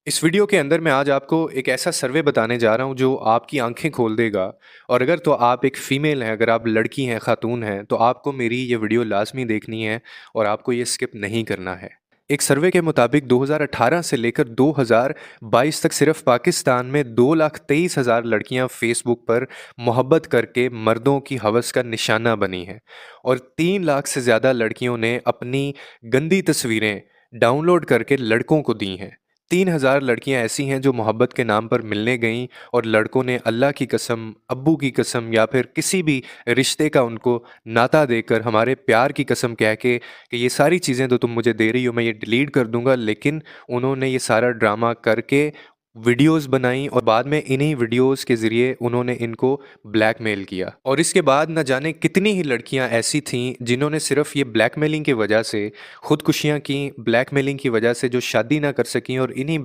इस वीडियो के अंदर मैं आज आपको एक ऐसा सर्वे बताने जा रहा हूँ जो आपकी आंखें खोल देगा। और अगर तो आप एक फ़ीमेल हैं, अगर आप लड़की हैं, ख़ातून हैं, तो आपको मेरी ये वीडियो लाज़मी देखनी है और आपको ये स्किप नहीं करना है। एक सर्वे के मुताबिक 2018 से लेकर 2022 तक सिर्फ़ पाकिस्तान में 2,23,000 लड़कियाँ फ़ेसबुक पर मोहब्बत करके मर्दों की हवस का निशाना बनी हैं। और 3 लाख से ज़्यादा लड़कियों ने अपनी गंदी तस्वीरें डाउनलोड करके लड़कों को दी हैं। 3,000 लड़कियां ऐसी हैं जो मोहब्बत के नाम पर मिलने गईं और लड़कों ने अल्लाह की कसम, अब्बू की कसम या फिर किसी भी रिश्ते का उनको नाता देकर हमारे प्यार की कसम कह के कि ये सारी चीज़ें तो तुम मुझे दे रही हो, मैं ये डिलीट कर दूंगा। लेकिन उन्होंने ये सारा ड्रामा करके वीडियोस बनाई और बाद में इन्हीं वीडियोस के ज़रिए उन्होंने इनको ब्लैकमेल किया। और इसके बाद न जाने कितनी ही लड़कियां ऐसी थीं जिन्होंने सिर्फ ये ब्लैकमेलिंग की वजह से खुदकुशियां की, ब्लैकमेलिंग की वजह से जो शादी ना कर सकीं और इन्हीं